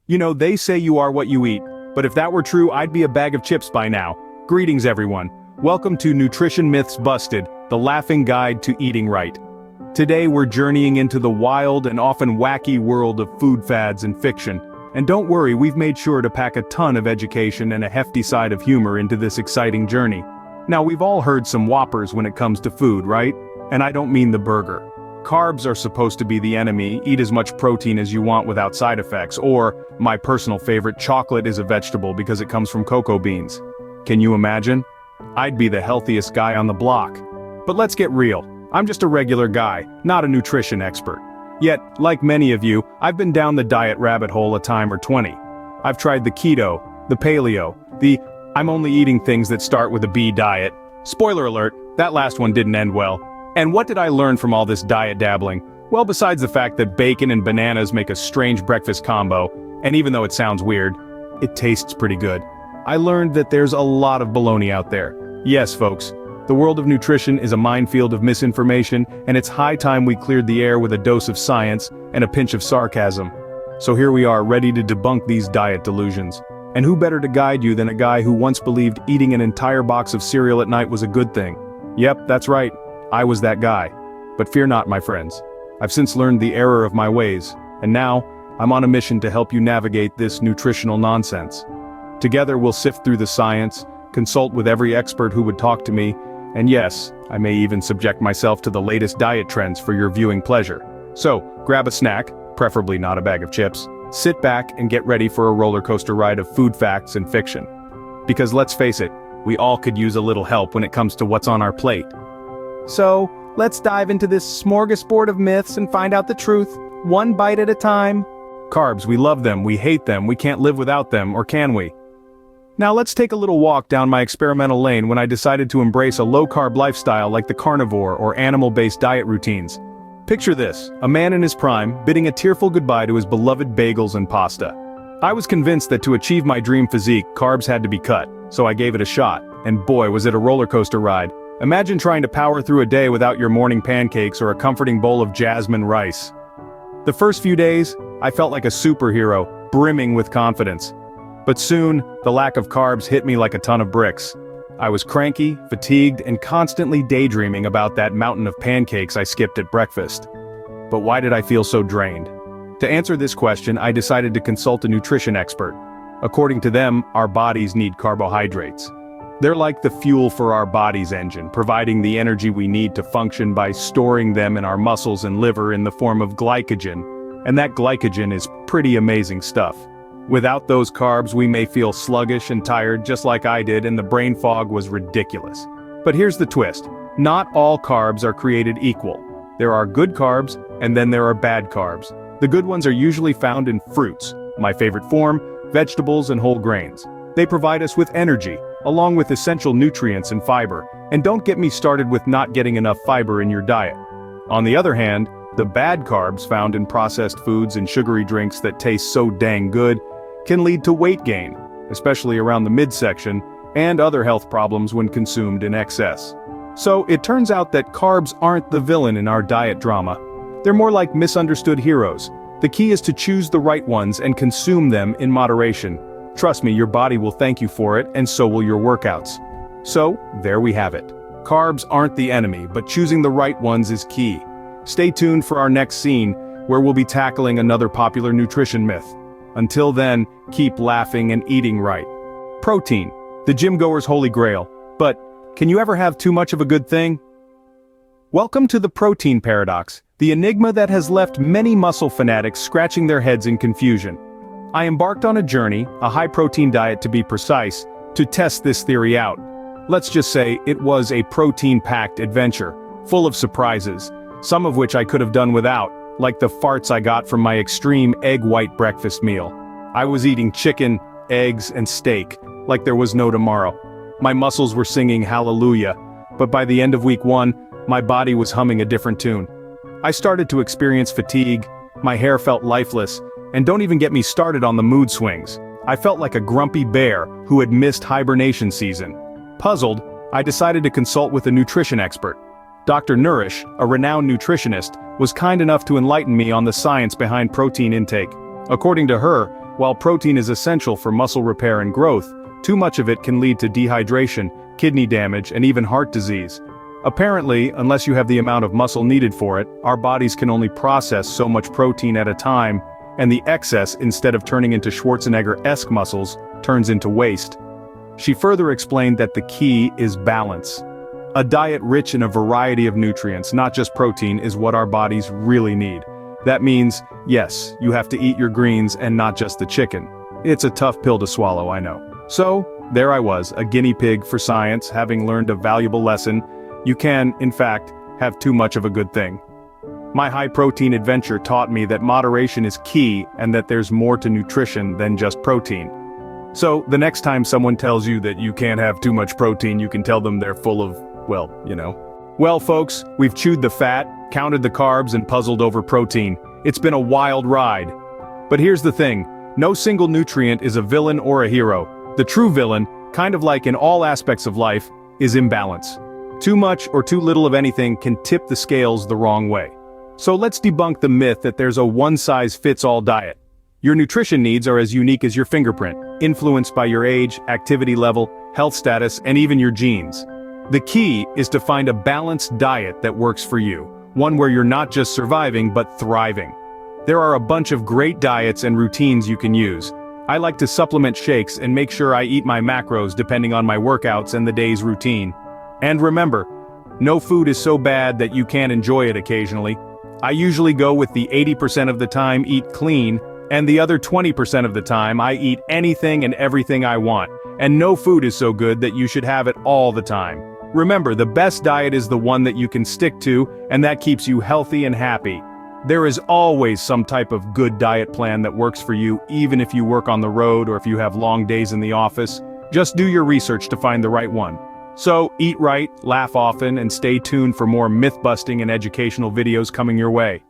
You know, they say you are what you eat, but if that were true, I'd be a bag of chips by now. Greetings everyone. Welcome to Nutrition Myths Busted, the laughing guide to eating right. Today we're journeying into the wild and often wacky world of food fads and fiction. And don't worry, we've made sure to pack a ton of education and a hefty side of humor into this exciting journey. Now we've all heard some whoppers when it comes to food, right? And I don't mean the burger. Carbs are supposed to be the enemy, eat as much protein as you want without side effects, or, my personal favorite, chocolate is a vegetable because it comes from cocoa beans. Can you imagine? I'd be the healthiest guy on the block. But let's get real, I'm just a regular guy, not a nutrition expert. Yet, like many of you, I've been down the diet rabbit hole a time or 20. I've tried the keto, the paleo, the I'm only eating things that start with a B diet. Spoiler alert, that last one didn't end well. And what did I learn from all this diet dabbling? Well, besides the fact that bacon and bananas make a strange breakfast combo, and even though it sounds weird, it tastes pretty good. I learned that there's a lot of baloney out there. Yes, folks, the world of nutrition is a minefield of misinformation, and it's high time we cleared the air with a dose of science and a pinch of sarcasm. So here we are, ready to debunk these diet delusions. And who better to guide you than a guy who once believed eating an entire box of cereal at night was a good thing? Yep, that's right. I was that guy. But fear not, my friends. I've since learned the error of my ways, and now, I'm on a mission to help you navigate this nutritional nonsense. Together we'll sift through the science, consult with every expert who would talk to me, and yes, I may even subject myself to the latest diet trends for your viewing pleasure. So, grab a snack, preferably not a bag of chips, sit back and get ready for a roller coaster ride of food facts and fiction. Because let's face it, we all could use a little help when it comes to what's on our plate. So, let's dive into this smorgasbord of myths and find out the truth, one bite at a time. Carbs, we love them, we hate them, we can't live without them, or can we? Now let's take a little walk down my experimental lane when I decided to embrace a low-carb lifestyle like the carnivore or animal-based diet routines. Picture this, a man in his prime, bidding a tearful goodbye to his beloved bagels and pasta. I was convinced that to achieve my dream physique, carbs had to be cut, so I gave it a shot, and boy was it a roller coaster ride. Imagine trying to power through a day without your morning pancakes or a comforting bowl of jasmine rice. The first few days, I felt like a superhero, brimming with confidence. But soon, the lack of carbs hit me like a ton of bricks. I was cranky, fatigued, and constantly daydreaming about that mountain of pancakes I skipped at breakfast. But why did I feel so drained? To answer this question, I decided to consult a nutrition expert. According to them, our bodies need carbohydrates. They're like the fuel for our body's engine, providing the energy we need to function by storing them in our muscles and liver in the form of glycogen. And that glycogen is pretty amazing stuff. Without those carbs, we may feel sluggish and tired just like I did, and the brain fog was ridiculous. But here's the twist. Not all carbs are created equal. There are good carbs, and then there are bad carbs. The good ones are usually found in fruits, my favorite form, vegetables and whole grains. They provide us with energy, along with essential nutrients and fiber, and don't get me started with not getting enough fiber in your diet. On the other hand, the bad carbs found in processed foods and sugary drinks that taste so dang good can lead to weight gain, especially around the midsection, and other health problems when consumed in excess. So it turns out that carbs aren't the villain in our diet drama. They're more like misunderstood heroes. The key is to choose the right ones and consume them in moderation. Trust me, your body will thank you for it, and so will your workouts. So, there we have it. Carbs aren't the enemy, but choosing the right ones is key. Stay tuned for our next scene, where we'll be tackling another popular nutrition myth. Until then, keep laughing and eating right. Protein, the gym goer's holy grail. But, can you ever have too much of a good thing? Welcome to the protein paradox, the enigma that has left many muscle fanatics scratching their heads in confusion. I embarked on a journey, a high-protein diet to be precise, to test this theory out. Let's just say it was a protein-packed adventure, full of surprises, some of which I could have done without, like the farts I got from my extreme egg white breakfast meal. I was eating chicken, eggs, and steak, like there was no tomorrow. My muscles were singing hallelujah, but by the end of week 1, my body was humming a different tune. I started to experience fatigue, my hair felt lifeless, and don't even get me started on the mood swings. I felt like a grumpy bear who had missed hibernation season. Puzzled, I decided to consult with a nutrition expert. Dr. Nourish, a renowned nutritionist, was kind enough to enlighten me on the science behind protein intake. According to her, While protein is essential for muscle repair and growth, too much of it can lead to dehydration, kidney damage, and even heart disease. Apparently, unless you have the amount of muscle needed for it, our bodies can only process so much protein at a time, and the excess, instead of turning into Schwarzenegger-esque muscles, turns into waste. She further explained that the key is balance. A diet rich in a variety of nutrients, not just protein, is what our bodies really need. That means, yes, you have to eat your greens and not just the chicken. It's a tough pill to swallow, I know. So, there I was, a guinea pig for science, having learned a valuable lesson. You can, in fact, have too much of a good thing. My high-protein adventure taught me that moderation is key and that there's more to nutrition than just protein. So, the next time someone tells you that you can't have too much protein, you can tell them they're full of, well, you know. Well, folks, we've chewed the fat, counted the carbs, and puzzled over protein. It's been a wild ride. But here's the thing, no single nutrient is a villain or a hero. The true villain, kind of like in all aspects of life, is imbalance. Too much or too little of anything can tip the scales the wrong way. So let's debunk the myth that there's a one-size-fits-all diet. Your nutrition needs are as unique as your fingerprint, influenced by your age, activity level, health status, and even your genes. The key is to find a balanced diet that works for you, one where you're not just surviving but thriving. There are a bunch of great diets and routines you can use. I like to supplement shakes and make sure I eat my macros depending on my workouts and the day's routine. And remember, no food is so bad that you can't enjoy it occasionally. I usually go with the 80% of the time eat clean, and the other 20% of the time I eat anything and everything I want, and no food is so good that you should have it all the time. Remember, the best diet is the one that you can stick to, and that keeps you healthy and happy. There is always some type of good diet plan that works for you, even if you work on the road or if you have long days in the office. Just do your research to find the right one. So, eat right, laugh often, and stay tuned for more myth-busting and educational videos coming your way.